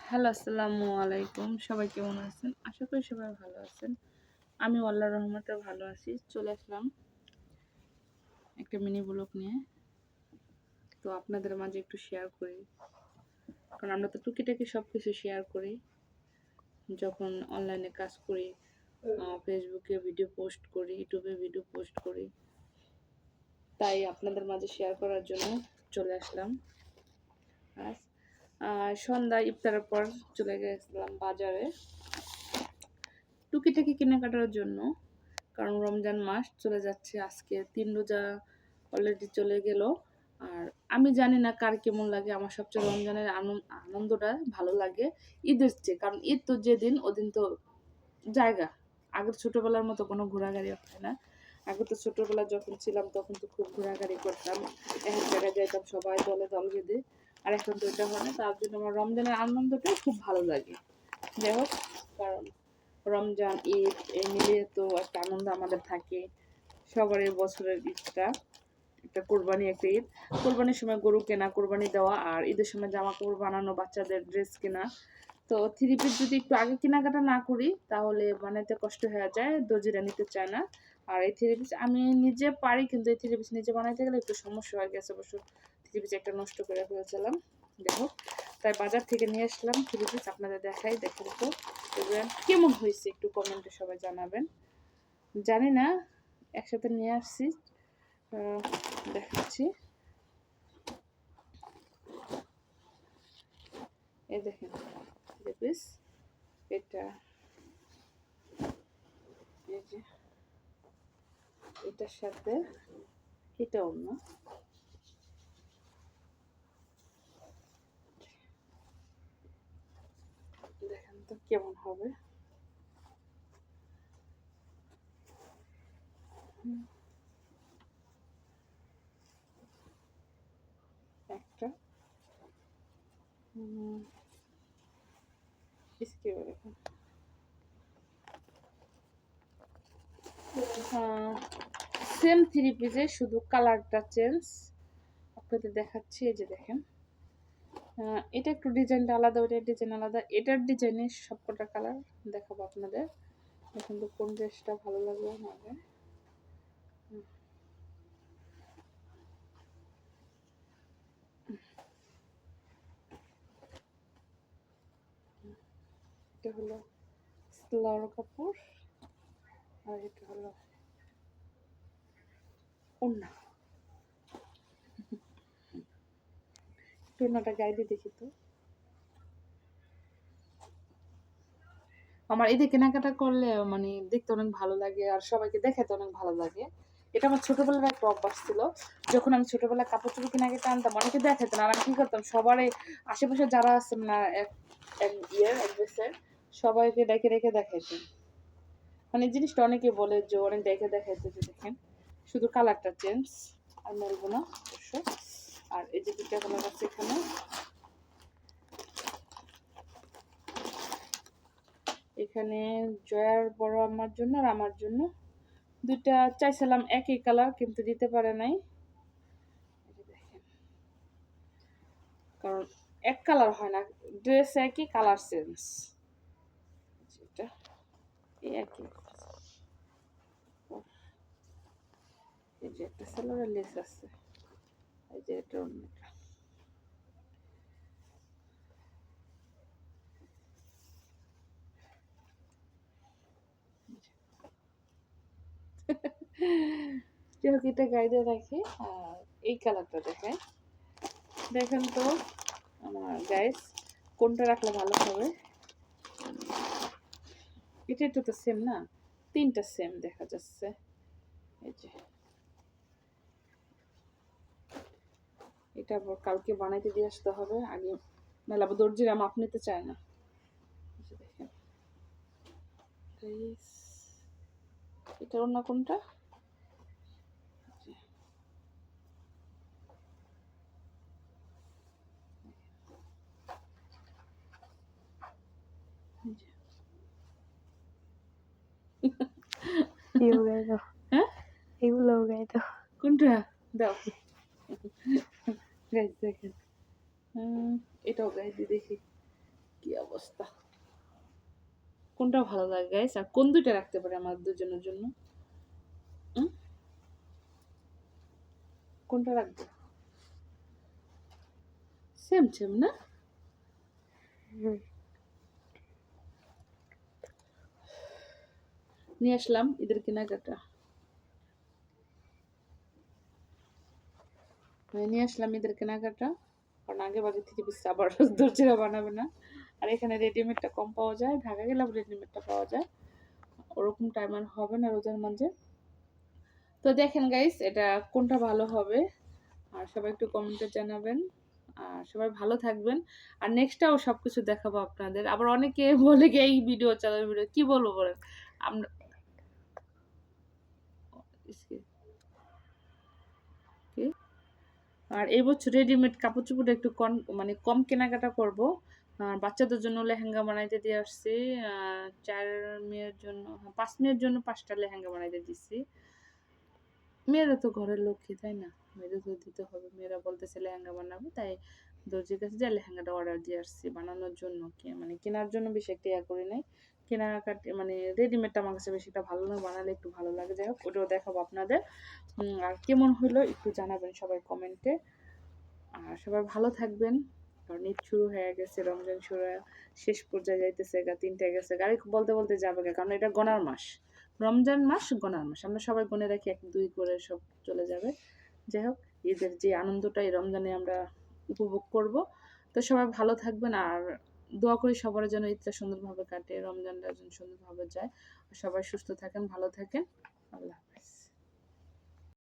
Hello, আসসালামু আলাইকুম। সবাই কেমন আছেন? আশা করি সবাই ভালো আছেন। আমি আল্লাহর রহমতে ভালো আছি। চলে আসলাম একটা মিনি ব্লগ নিয়ে। তো আপনাদের মাঝে একটু শেয়ার করি। কারণ আমরা তো টুকিটাকি সবকিছু শেয়ার করি। যখন অনলাইনে কাজ করি, ফেসবুকে ভিডিও পোস্ট করি, ইউটিউবে ভিডিও পোস্ট করি। তাই আপনাদের মাঝে শেয়ার করার জন্য চলে আসলাম। আজ সন্ধ্যা ইফতারের পর চলে গেছিলাম বাজারে টুকিটাকি কেনাকাটার জন্য। কারণ রমজান মাস চলে যাচ্ছে, আজকে 3 রোজা অলরেডি চলে গেল। আর আমি জানি না কার কেমন লাগে, আমার সবচেয়ে রমজানের আনন্দটা ভালো লাগে ঈদের চেয়ে। কারণ ঈদ তো যেদিন ওদিন তো জায়গা, আগের ছোটবেলার মতো কোনো ঘোরাঘুরি হয় না। আগে তো ছোটবেলা যখন ছিলাম তখন তো খুব ঘোরাঘুরি করতাম, এক জায়গায় যাইতাম সবাই দলে দল বেঁধে। আর এখন তো এটা হয় না, তার জন্য আমার রমজানের আনন্দটাই খুব ভালো লাগে। যাই হোক, কারণ রমজান ঈদ এই মিলিয়ে তো একটা আনন্দ আমাদের থাকে সবারই। বছরের ঈদটা একটা কোরবানি, একটা ঈদ। কোরবানির সময় গরু কেনা, কোরবানি দেওয়া, আর ঈদের সময় জামা কাপড় বানানো, বাচ্চাদের ড্রেস কেনা। তো থ্রি পিস যদি একটু আগে কেনাকাটা না করি তাহলে বানাইতে কষ্ট হয়ে যায়, দর্জিরা নিতে চায় না। আর এই থ্রি পিস আমি নিজে পারি, কিন্তু এই থ্রি পিস নিজে বানাইতে গেলে একটু সমস্যা হয়ে গেছে। অবশ্য থ্রি পিস একটা নষ্ট করে ফেলেছিলাম। দেখো, তাই বাজার থেকে নিয়ে আসলাম থ্রি পিস, আপনাদের দেখাই। দেখেন তো কেমন হয়েছে, একটু কমেন্টে সবাই জানাবেন। জানি না, একসাথে নিয়ে আসছি, দেখাচ্ছি। এই দেখেন থ্রি পিস, এটা এই যে এটার সাথে এটা অন্য, দেখেন তো কেমন হবে। একটা সেম থ্রি পিসে, শুধু কালারটা চেঞ্জ। আপনাদের দেখাচ্ছি, এই যে দেখেন, এটা একটু ডিজাইনটা আলাদা, ওটার ডিজাইন আলাদা। এটার ডিজাইনের সবকটা কালার দেখাবো আপনাদের। দেখুন তো কোন ড্রেসটা ভালো লাগবে আমাদের। এটা হলো সালোয়ার কাপড়, আর এটা হলো ওড়না। ওড়নাটা গায়ে দিয়ে দেখি তো। আমার ঈদে কেনাকাটা করলে মানে দেখতে অনেক ভালো লাগে, আর সবাইকে দেখাতে অনেক ভালো লাগে। এটা আমার ছোটবেলার একটা অভ্যাস ছিল। যখন আমি ছোটবেলায় কাপড় চোপড় কেনাকাটা আনতাম, অনেকে দেখাতেন, আর আমি কি করতাম, সবারই আশেপাশে যারা আছে না এক এক ড্রেসের, সবাইকে ডেকে ডেকে দেখাইতাম। মানে এই জিনিসটা অনেকে বলে যে অনেক দেখে দেখাইতে, যে দেখেন শুধু কালারটা চেঞ্জ, আর বলবো না অবশ্য। আর এই যে দুটা কালার আছে এখানে, এখানে জয়ার বড় আমার জন্য আর আমার জন্য দুইটা চাইছিলাম একই কালার, কিন্তু দিতে পারে নাই। দেখেন, কারণ এক কালার হয় না, ড্রেস একই, কালার চেঞ্জ। এটা একই, এই যে একটা সালোয়ারের লেস আছে, এই যে এটা অন্যটা। যাই হোক, এটা গায়ে দিয়ে রাখি। আর এই কালারটা দেখায়, দেখেন তো আমার গাইস কোনটা রাখলে ভালো হবে। এটা তো সেম না, তিনটা সেম দেখা যাচ্ছে। এই যে এটা আবার কালকে বানাইতে দিয়ে আসতে হবে আগে, নাহলে আবার দর্জিরা মাপ নিতে চায় না। দেখেন এটা অন্য কোনটা, হ্যাঁ এগুলো গাই দাও। কোনটা দাও, গাইজ দেখেন। এটাও গাইজ দেখি কি অবস্থা, কোনটা ভালো লাগে গাইস, আর কোন দুইটা রাখতে পারে আমার দুজনের জন্য? কোনটা রাখবো? সেম সেম না? নিয়ে আসলাম ঈদের কেনাকাটা, নিয়ে আসলাম ঈদের কেনাকাটা, কারণ আগে বাজার থেকে বেশি আবার দর্জিরা বানাবে না। আর এখানে রেডিমেডটা কম পাওয়া যায়, ঢাকা গেলে রেডিমেডটা পাওয়া যায়, ওরকম টাইম আর হবে না রোজার মাঝে। তো দেখেন গাইস, এটা কোনটা ভালো হবে, আর সবাই একটু কমেন্টে জানাবেন। আর সবাই ভালো থাকবেন। আর নেক্সটটাও সবকিছু দেখাবো আপনাদের। আবার অনেকে বলে কি এই ভিডিও চালার ভিডিও, কি বলবো বলেন আমরা। আর এই বছর রেডিমেড কাপড় চোপড় একটু মানে কম কেনাকাটা করব। আর বাচ্চাদের জন্য লেহেঙ্গা বানাইতে দিয়ে আসছি, 4 মেয়ের জন্য, 5 মেয়ের জন্য 5টা লেহেঙ্গা বানাইতে দিচ্ছি। মেয়েরা তো ঘরের লক্ষ্মী, তাই না? মেয়েদের তো দিতে হবে। মেয়েরা বলতেছে লেহেঙ্গা বানাবে, তাই দর্জির কাছে যা লেহেঙ্গাটা অর্ডার দিয়ে আসছি বানানোর জন্য। মানে কেনার জন্য বেশি একটা ইয়া করি নাই। কেনাকাটি মানে রেডিমেডটা আমার কাছে বেশি একটা ভালো না, বানালে একটু ভালো লাগে। যাই হোক, ওটাও দেখাবো আপনাদের। আর কেমন হইলো একটু জানাবেন সবাই কমেন্টে। আর সবাই ভালো থাকবেন, কারণ ঈদ শুরু হয়ে গেছে, রমজান শুরু শেষ পর্যায়ে যাইতেছে গা, 3টা গেছে গাড়ি বলতে বলতে যাবে গা, কারণ এটা গণার মাস, রমজান মাস গণার মাস। আমরা সবাই গণে রাখি 1-2 করে সব চলে যাবে। যাই হোক, ঈদের যে আনন্দটা এই রমজানে আমরা উপভোগ করব। তো সবাই ভালো থাকবেন, আর দোয়া করি সবার যেন ঈদটা সুন্দরভাবে কাটে, রমজানটা যেন সুন্দরভাবে যায়। সবাই সুস্থ থাকেন, ভালো থাকেন। আল্লাহ।